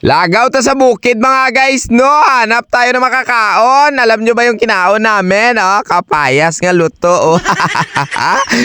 Lagaw ta sa bukid mga guys, no? Hanap tayo ng makakaon. Alam nyo ba yung kinaon namin? Oh, kapayas nga luto. Oh.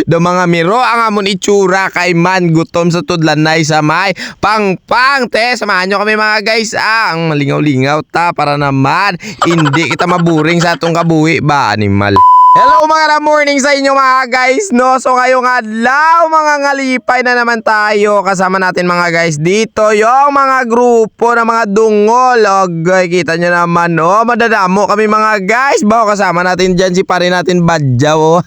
Do mga miro ang amon itsura kay man gutom sa tudlanay sa may pang te. Samahan nyo kami mga guys. Ang malingaw-lingaw ta para naman hindi kita maburing sa atong kabuhi ba, animal. Hello mga morning sa inyo mga guys, no? So ngayong adlaw mga ngalipay na naman tayo. Kasama natin mga guys dito yung mga grupo ng mga dungol. Okay, kita nyo naman, no? Madadamo kami mga guys. Bawa kasama natin dyan si pare natin Badjaw, oh.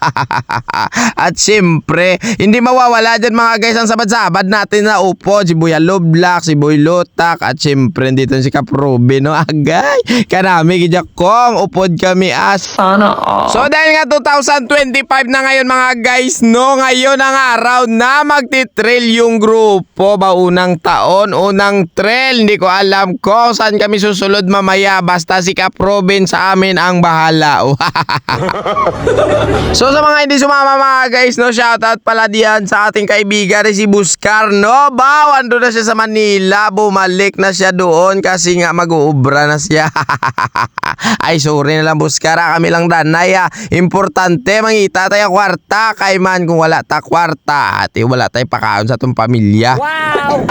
At syempre, hindi mawawala dyan mga guys ang sabad-sabad natin na upo. Si Buya Loblak, si Boy Lotak, at syempre dito si Kaprobe, no? Agay, kanami gidyak kong upod kami as. Sana all. So dahil nga 2025 na ngayon mga guys, no? Ngayon ang araw na magti-trail yung grupo. Ba unang taon, unang trail. Hindi ko alam kung saan kami susunod mamaya. Basta si Kaproben sa amin ang bahala. So sa mga hindi sumama mga guys, no? Shoutout pala diyan sa ating kaibigan si Buskar, no? Baw, ando na siya sa Manila. Bumalik na siya doon kasi nga mag-uubra na siya. Ay sorry na lang Buskar, kami lang danay. Importante mangita tayo kwarta kay man kung wala ta kwarta at wala tayo pakaon sa atong pamilya. Wow!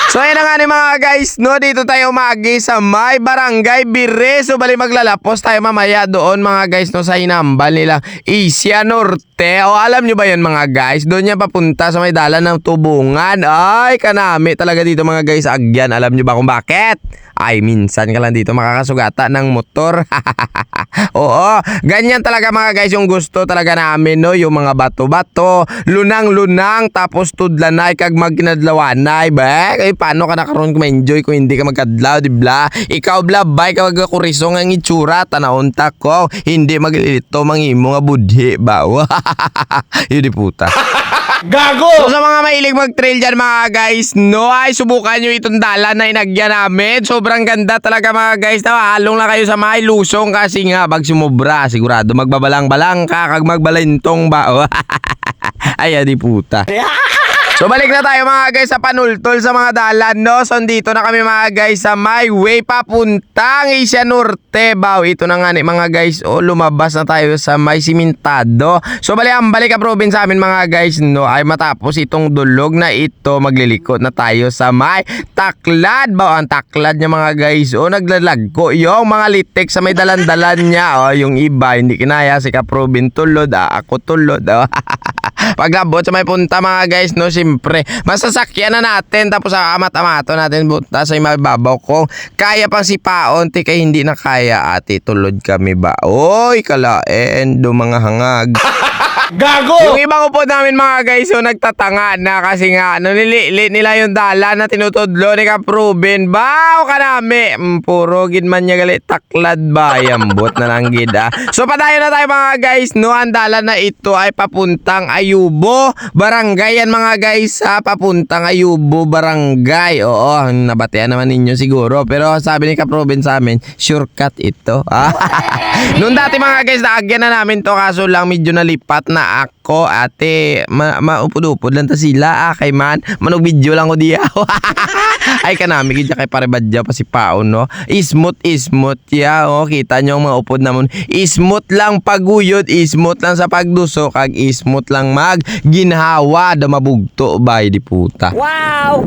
So ayun na nga ni mga guys, no? Dito tayo umagi sa may barangay Bire. So bali maglalapos tayo mamaya doon mga guys, no? Sa hinambal nila Isya Norte. O alam nyo ba yun mga guys? Doon niya papunta sa may dalan ng Tubungan. Ay kanami talaga dito mga guys. Agyan, alam nyo ba kung bakit? Ay minsan ka lang dito makakasugata ng motor. Oo, ganyan talaga mga guys yung gusto talaga namin, no? Yung mga bato-bato, lunang-lunang, tapos tudlanay kag magkinadlawanay. Ay paano ka nakaroon kung ma-enjoy kung hindi ka magkadlaw, di bla? Ikaw bla, bay ka magkakurisong ang itsura, tanaunta ko, hindi maglilito mangimo nga budhi ba? Yun di puta. Gago! So sa mga mahilig mag-trail dyan mga guys, no, ay subukan nyo itong dalan na inagyan namin. Sobrang ganda talaga mga guys. Halong lang kayo sa may lusong kasi nga bag sumubra. Sigurado magbabalang-balang ka kag magbalintong ba? Ay, di puta. So balik na tayo mga guys sa panultol sa mga dalan, no? So dito na kami mga guys sa my way papuntang Isya Norte. Baw, ito na nga ni mga guys. O lumabas na tayo sa may simentado. So balik ka province sa amin mga guys, no? Ay matapos itong dulog na ito, maglilikot na tayo sa may taklad. Baw, ang taklad niya mga guys. O naglalagko yung mga litik sa may dalan-dalan niya. O yung iba hindi kinaya, si Kaprobin tulod, ako tulod. Paglabot sa may punta mga guys, no, siyempre masasakyan na natin tapos amat-amato natin punta sa mababaw ko. Kaya pang sipaon ti kay hindi na kaya ati tulod kami ba. Oy kalaen do mga hangag. Gago! Yung ibang upo namin mga guys, so nagtatanga na kasi nga nilililit nila yung dalan na tinutudlo ni Kaproben. Bao kanami, puro gid man niya galit taklad ba, yambot na lang gid. So padayon na tayo mga guys, no? Ang dalan na ito ay papuntang Ayubo Barangay yan mga guys, papuntang Ayubo Barangay. Oo, nabatian naman ninyo siguro, pero sabi ni Kaproben sa amin, shortcut ito. Noon dati mga guys, naagyan na namin to kaso lang medyo nalipat na ako ate maupod-upod lang ta sila kay man manog video lang ko diya. Ay kanami gid kay pare Badjaw pa si Paon, no? Ismut ya, oh, kita nyo ang mga upod namon. Ismut lang paguyod, ismut lang sa pagduso kag ismut lang mag ginhawa da mabugto bay di puta. Wow.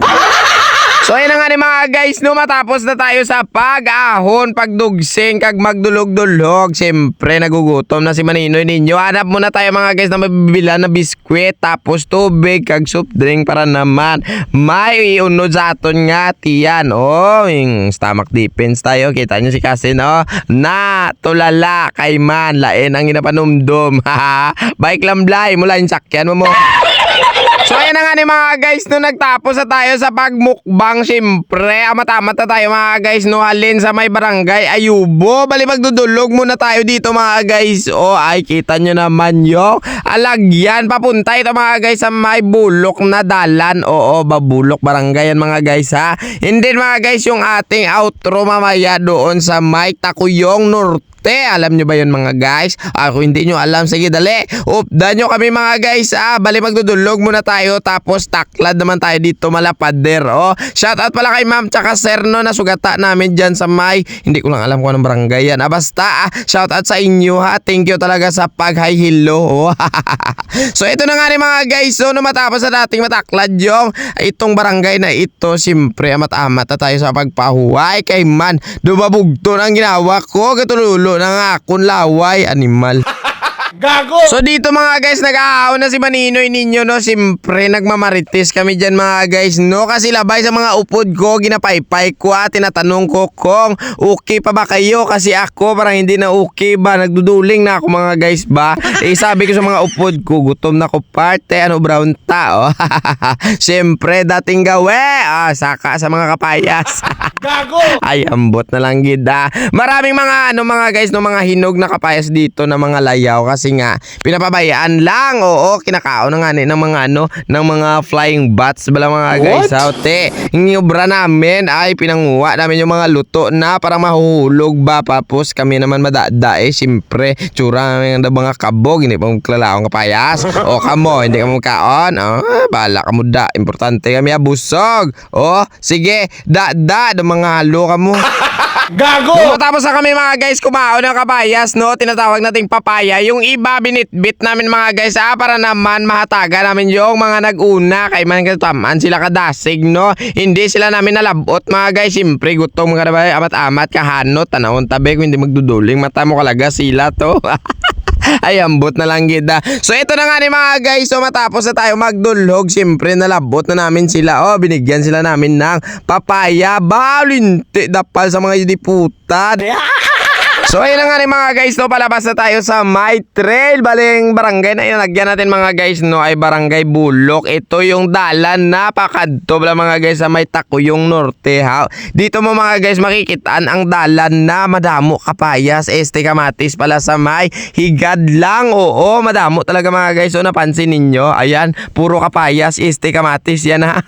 So ayun na nga ni mga guys, no, matapos na tayo sa pag-ahon, pagdugsing, kag magdulog-dulog. Siyempre nagugutom na si Maninoy ninyo. Hanap muna tayo mga guys na mabibila na biskwit, tapos tubig, kag soft drink para naman may iunod sa aton nga tiyan. Oh, yung stomach defense tayo. Kita nyo si Kasin, oh, na tulala kay man, lain ang ginapanumdum. Bike lamblay, mula yung sakyan mo. So ayan na nga ni mga guys, no, nagtapos na tayo sa pagmukbang. Siyempre, amat-amat na tayo mga guys, no, halin sa may barangay Ayubo. Bali magdudulog muna tayo dito mga guys. O ay kita nyo naman yung alagyan. Papunta ito mga guys sa may bulok na dalan. Oo, babulok barangay yan mga guys ha. Hindi mga guys yung ating outro mamaya doon sa may Takuyong Norte. Norte. Alam nyo ba yun mga guys? Kung hindi nyo alam, sige dali. Updan nyo kami mga guys. Bali magdudulog muna tayo tapos taklad naman tayo dito malapader. Shoutout pala kay ma'am tsaka sir no, nasugata namin dyan sa may, hindi ko lang alam kung anong barangay yan. Basta shoutout sa inyo ha. Thank you talaga sa pag-hi hello. So ito na nga ni mga guys. So no, matapos na dating mataklad yung itong barangay na ito, siyempre amat-amat na tayo sa pagpahuway kay man. Dumabugto na ang ginawa ko. Katululo na nga akong laway animal. Gago! So dito mga guys, nag-aahaw na si Maninoy ninyo no. Siyempre nagmamarites kami dyan mga guys no. Kasi labay sa mga upod ko, ginapaypay ko tinatanong ko kung okay pa ba kayo. Kasi ako parang hindi na okay ba. Nagduduling na ako mga guys ba. Sabi ko sa mga upod ko, gutom na ko parte. Ano brown ta Siyempre dating gawe. Saka sa mga kapayas. Gago! Ay ambot na lang gida. Maraming mga mga guys no, mga hinog na kapayas dito na mga layaw kasi nga pinapabayaan lang. Oo, kinakaon na nga ng mga ng mga flying bats bala mga guys. Saute, ngiyobra namin ay pinanguha namin yung mga luto na parang mahuhulog ba, tapos kami naman madada siyempre tsura namin ng mga kabog, hindi pa magklalaong kapayas. Kamo, hindi ka magkaon. Bala ka mo da, importante kami abusog. Sige, da mga halo ka mo. Gago! Tapos na kami mga guys kumaon ng kapayas no, tinatawag nating papaya. Yung iba binitbit namin mga guys para naman mahataga namin yung mga nag-una kay man katamaan sila kadasig no. Hindi sila namin nalabot mga guys, siyempre gutom ka na ba, amat-amat kahanot tanawon tabi kung hindi magduduling mata mo kalaga sila to. Ay ambot na lang gida. So ito na nga ni mga guys. So matapos na tayo magdulhog, siyempre nalabot na namin sila. Binigyan sila namin ng papaya. Balinti dapal sa mga diputan. So ayun na nga ni mga guys no, palabas na tayo sa my trail. Baling barangay na inagyan natin mga guys no ay Barangay Bulok. Ito yung dalan na pakadto bala mga guys sa may Takuyong Norte ha. Dito mo mga guys makikitaan ang dalan na madamo kapayas, kamatis pala sa may higad lang. Oo, madamo talaga mga guys. So napansin ninyo, ayan, puro kapayas, kamatis yan ha.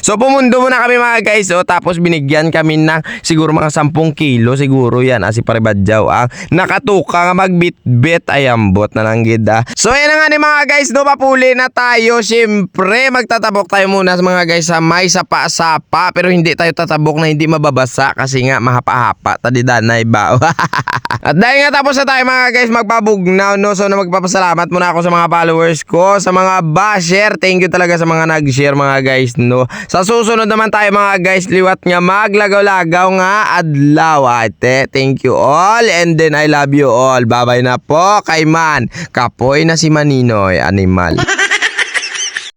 So pumundo muna kami mga guys tapos binigyan kami ng siguro mga 10 kilo siguro yan si Paribadyaw ang nakatuka nga magbitbit. Ay ambot na lang gida. So ayan na nga ni mga guys no, papuli na tayo. Siyempre magtatabok tayo muna sa mga guys sa may sapa-sapa, pero hindi tayo tatabok na hindi mababasa kasi nga mahapa-hapa tadidanay ba. At dahil nga tapos na tayo mga guys magpabugnaw no, so na magpapasalamat muna ako sa mga followers ko, sa mga basher. Thank you talaga sa mga nag-share mga guys no. Sa susunod naman tayo mga guys, liwat nga maglagaw-lagaw nga adlaw ate. Thank you all and then I love you all. Bye bye na po kay man. Kapoy na si Maninoy animal.